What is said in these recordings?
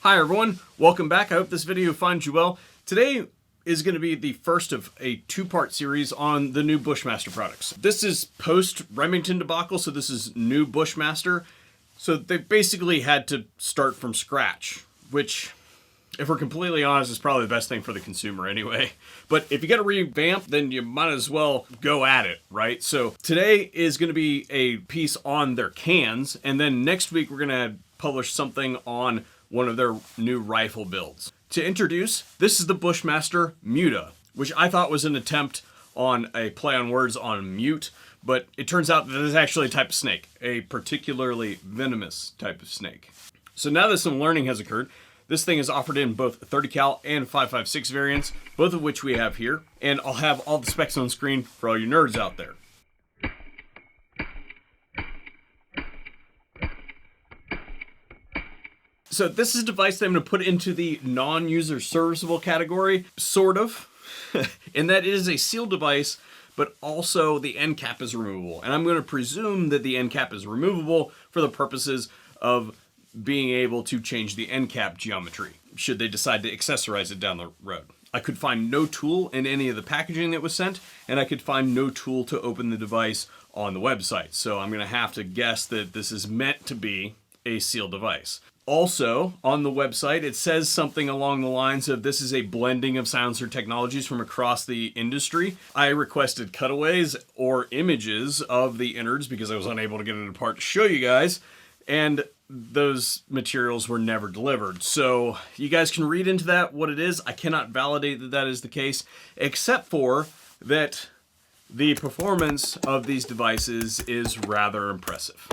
Hi everyone, welcome back. I hope this video finds you well. Today is going to be the first of a two-part series on the new Bushmaster products. This is post-Remington debacle, so this is new Bushmaster. So they basically had to start from scratch, which, if we're completely honest, is probably the best thing for the consumer anyway. But if you got to revamp, then you might as well go at it, right? So today is going to be a piece on their cans, and then next week we're going to publish something on one of their new rifle builds. To introduce, this is the Bushmaster MUTA, which I thought was an attempt on a play on words on mute, but it turns out that it's actually a type of snake, a particularly venomous type of snake. So now that some learning has occurred, this thing is offered in both 30 cal and 5.56 variants, both of which we have here, and I'll have all the specs on screen for all you nerds out there. So this is a device that I'm going to put into the non-user serviceable category, sort of, in that it is a sealed device, but also the end cap is removable. And I'm going to presume that the end cap is removable for the purposes of being able to change the end cap geometry, should they decide to accessorize it down the road. I could find no tool in any of the packaging that was sent, and I could find no tool to open the device on the website. So I'm going to have to guess that this is meant to be a sealed device. Also, on the website, it says something along the lines of this is a blending of silencer technologies from across the industry. I requested cutaways or images of the innards because I was unable to get it apart to show you guys, and those materials were never delivered. So you guys can read into that what it is. I cannot validate that that is the case, except for that the performance of these devices is rather impressive.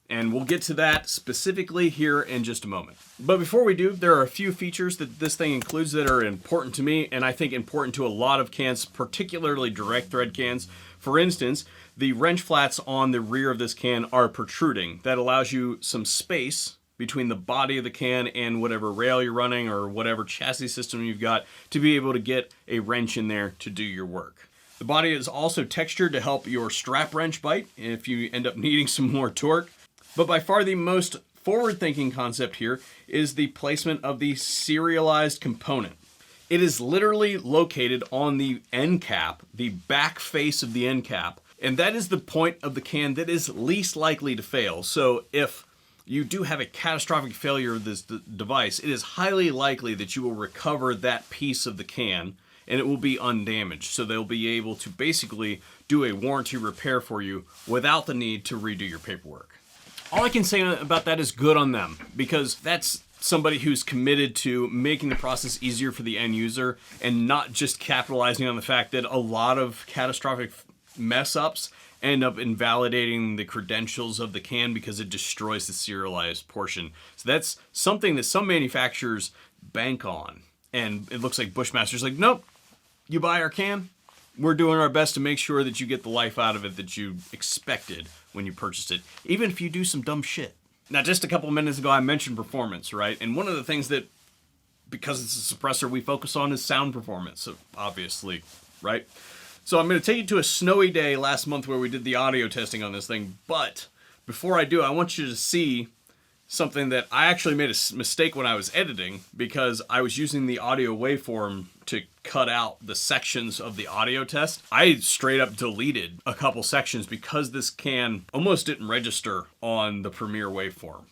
And we'll get to that specifically here in just a moment. But before we do, there are a few features that this thing includes that are important to me, and I think important to a lot of cans, particularly direct thread cans. For instance, the wrench flats on the rear of this can are protruding. That allows you some space between the body of the can and whatever rail you're running or whatever chassis system you've got to be able to get a wrench in there to do your work. The body is also textured to help your strap wrench bite if you end up needing some more torque. But by far the most forward-thinking concept here is the placement of the serialized component. It is literally located on the end cap, the back face of the end cap, and that is the point of the can that is least likely to fail. So if you do have a catastrophic failure of this device, it is highly likely that you will recover that piece of the can and it will be undamaged. So they'll be able to basically do a warranty repair for you without the need to redo your paperwork. All I can say about that is good on them, because that's somebody who's committed to making the process easier for the end user and not just capitalizing on the fact that a lot of catastrophic mess-ups end up invalidating the credentials of the can because it destroys the serialized portion. So that's something that some manufacturers bank on. And it looks like Bushmaster's like, nope, you buy our can, we're doing our best to make sure that you get the life out of it that you expected when you purchased it, even if you do some dumb shit. Now, just a couple of minutes ago, I mentioned performance, right? And one of the things that, because it's a suppressor, we focus on is sound performance, obviously, right? So I'm going to take you to a snowy day last month where we did the audio testing on this thing. But before I do, I want you to see something that I actually made a mistake when I was editing, because I was using the audio waveform to cut out the sections of the audio test. I straight up deleted a couple sections because this can almost didn't register on the Premiere waveform.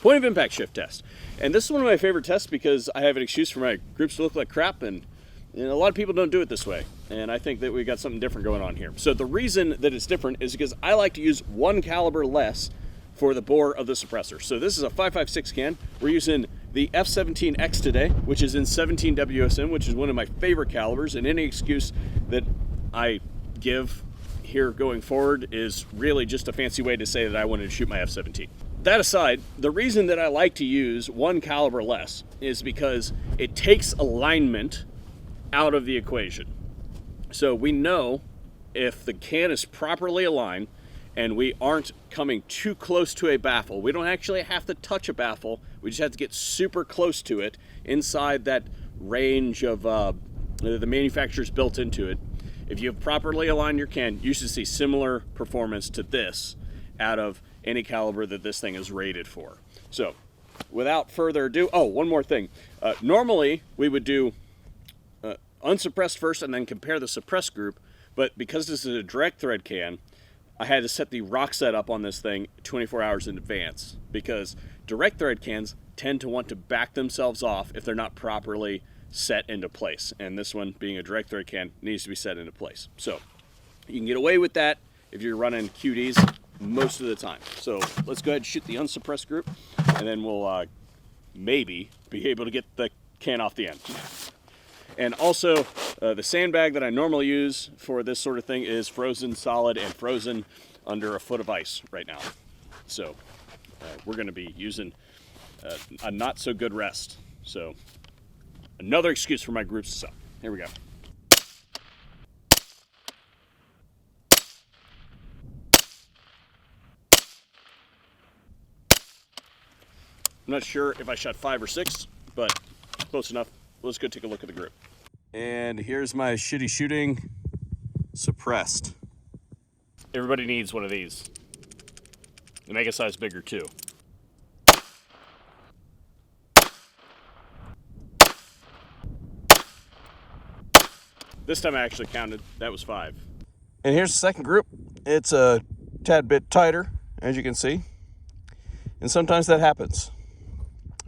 Point of impact shift test. And this is one of my favorite tests because I have an excuse for my groups to look like crap, and a lot of people don't do it this way. And I think that we got something different going on here. So the reason that it's different is because I like to use one caliber less for the bore of the suppressor. So this is a 5.56 can. We're using the F17X today, which is in 17 WSM, which is one of my favorite calibers, and any excuse that I give here going forward is really just a fancy way to say that I wanted to shoot my F17. That aside, the reason that I like to use one caliber less is because it takes alignment out of the equation. So we know if the can is properly aligned and we aren't coming too close to a baffle, we don't actually have to touch a baffle, we just have to get super close to it inside that range of the manufacturer's built into it. If you have properly aligned your can, you should see similar performance to this out of any caliber that this thing is rated for. So without further ado, oh, one more thing. Normally we would do unsuppressed first and then compare the suppressed group, but because this is a direct thread can, I had to set the rock set up on this thing 24 hours in advance, because direct thread cans tend to want to back themselves off if they're not properly set into place, and this one, being a direct thread can, needs to be set into place. So you can get away with that if you're running QDs most of the time. So let's go ahead and shoot the unsuppressed group, and then we'll maybe be able to get the can off the end. And also, the sandbag that I normally use for this sort of thing is frozen solid and frozen under a foot of ice right now. So we're going to be using a not so good rest. So another excuse for my groups to suck. Here we go. I'm not sure if I shot 5 or 6, but close enough. Let's go take a look at the group. And here's my shitty shooting suppressed. Everybody needs one of these. They make a size bigger too. This time I actually counted. That was 5. And here's the second group. It's a tad bit tighter, as you can see. And sometimes that happens.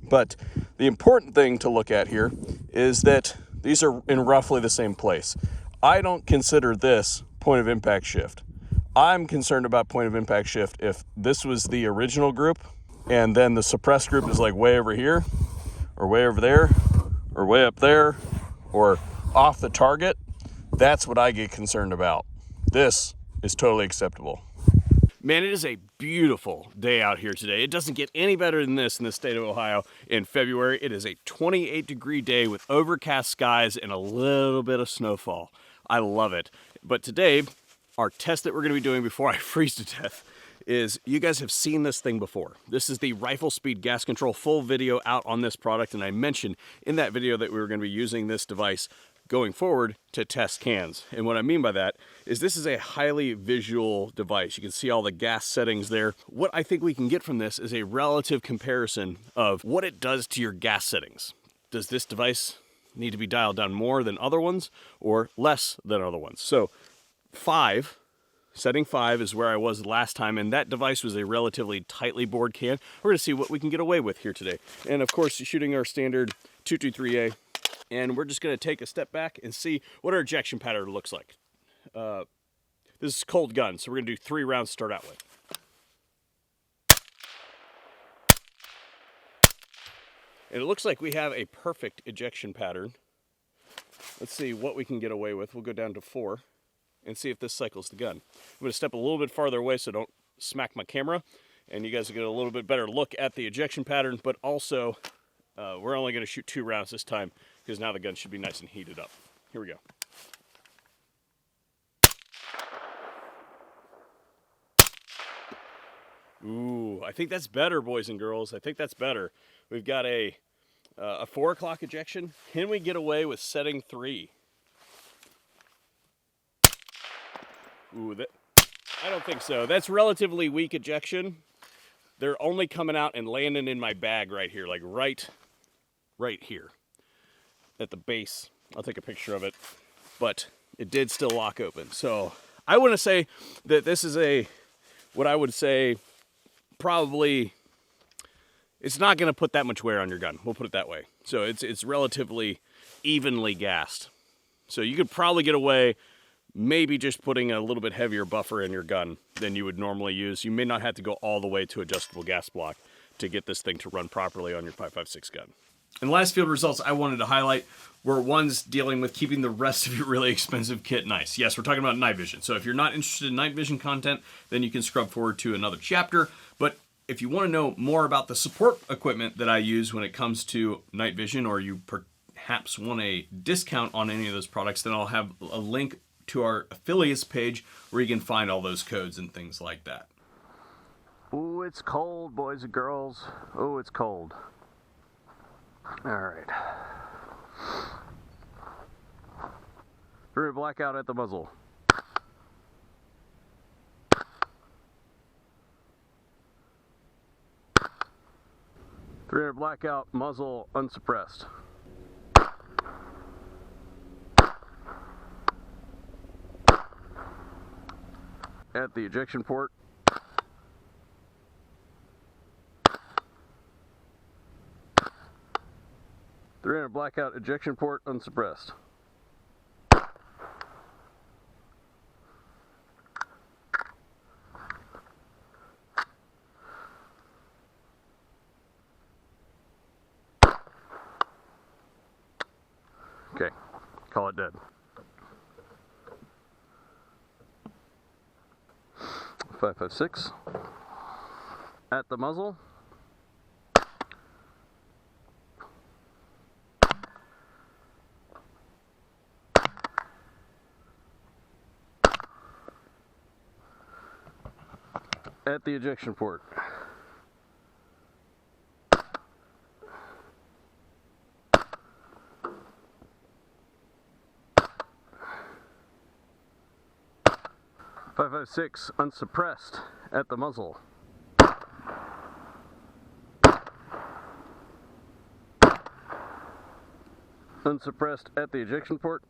But the important thing to look at here is that these are in roughly the same place. I don't consider this point of impact shift. I'm concerned about point of impact shift if this was the original group and then the suppressed group is like way over here or way over there or way up there or off the target. That's what I get concerned about. This is totally acceptable. Man, it is a beautiful day out here today. It doesn't get any better than this in the state of Ohio in February. It is a 28-degree day with overcast skies and a little bit of snowfall. I love it. But today, our test that we're going to be doing before I freeze to death is, you guys have seen this thing before. This is the rifle speed gas control, full video out on this product, and I mentioned in that video that we were going to be using this device going forward to test cans. And what I mean by that is this is a highly visual device. You can see all the gas settings there. What I think we can get from this is a relative comparison of what it does to your gas settings. Does this device need to be dialed down more than other ones or less than other ones? So 5, setting 5 is where I was last time, and that device was a relatively tightly bored can. We're gonna see what we can get away with here today. And of course, shooting our standard 223A. And we're just going to take a step back and see what our ejection pattern looks like. This is cold gun, so we're going to do 3 rounds to start out with. And it looks like we have a perfect ejection pattern. Let's see what we can get away with. We'll go down to 4 and see if this cycles the gun. I'm going to step a little bit farther away so don't smack my camera, and you guys will get a little bit better look at the ejection pattern, but also we're only going to shoot 2 rounds this time, because now the gun should be nice and heated up. Here we go. Ooh, I think that's better, boys and girls. I think that's better. We've got a 4 o'clock ejection. Can we get away with setting 3? Ooh, I don't think so. That's relatively weak ejection. They're only coming out and landing in my bag right here, like right here at the base. I'll take a picture of it, but it did still lock open. So I want to say that this is what I would say probably it's not going to put that much wear on your gun. We'll put it that way. So it's relatively evenly gassed. So you could probably get away maybe just putting a little bit heavier buffer in your gun than you would normally use. You may not have to go all the way to adjustable gas block to get this thing to run properly on your 5.56 gun. And last field results I wanted to highlight were ones dealing with keeping the rest of your really expensive kit nice. Yes, we're talking about night vision. So if you're not interested in night vision content, then you can scrub forward to another chapter. But if you want to know more about the support equipment that I use when it comes to night vision, or you perhaps want a discount on any of those products, then I'll have a link to our affiliates page where you can find all those codes and things like that. Ooh, it's cold, boys and girls. Oh, it's cold. All right. 300 blackout at the muzzle. .300 blackout, muzzle unsuppressed. At the ejection port. .300 blackout, ejection port unsuppressed. Okay, call it dead. 5.56 at the muzzle. At the ejection port. .556 unsuppressed at the muzzle. Unsuppressed at the ejection port.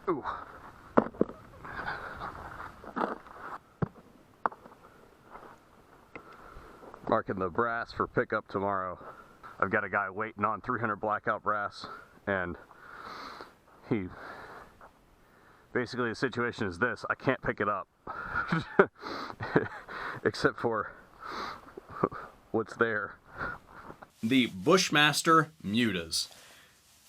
Ooh. Marking the brass for pickup tomorrow. I've got a guy waiting on 300 blackout brass, and basically the situation is this: I can't pick it up except for what's there. The Bushmaster MUTAs.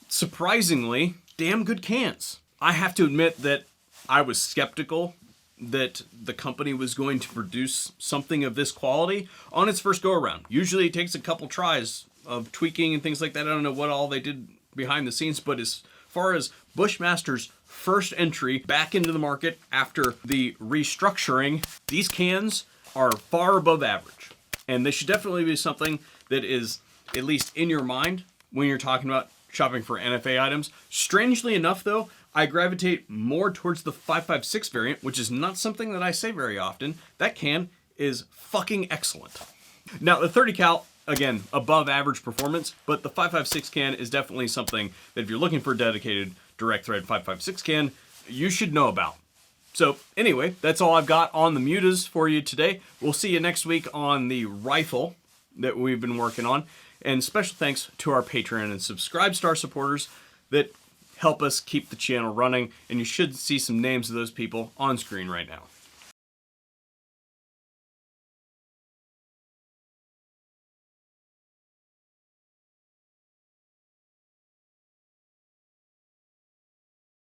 Surprisingly, damn good cans. I have to admit that I was skeptical that the company was going to produce something of this quality on its first go around. Usually it takes a couple tries of tweaking and things like that. I don't know what all they did behind the scenes, but as far as Bushmaster's first entry back into the market after the restructuring, these cans are far above average. And they should definitely be something that is at least in your mind when you're talking about shopping for NFA items. Strangely enough though, I gravitate more towards the 5.56 variant, which is not something that I say very often. That can is fucking excellent. Now the 30 cal, again, above average performance, but the 5.56 can is definitely something that if you're looking for a dedicated direct thread 5.56 can, you should know about. So anyway, that's all I've got on the MUTAs for you today. We'll see you next week on the rifle that we've been working on. And special thanks to our Patreon and Subscribe Star supporters that help us keep the channel running. And you should see some names of those people on screen right now.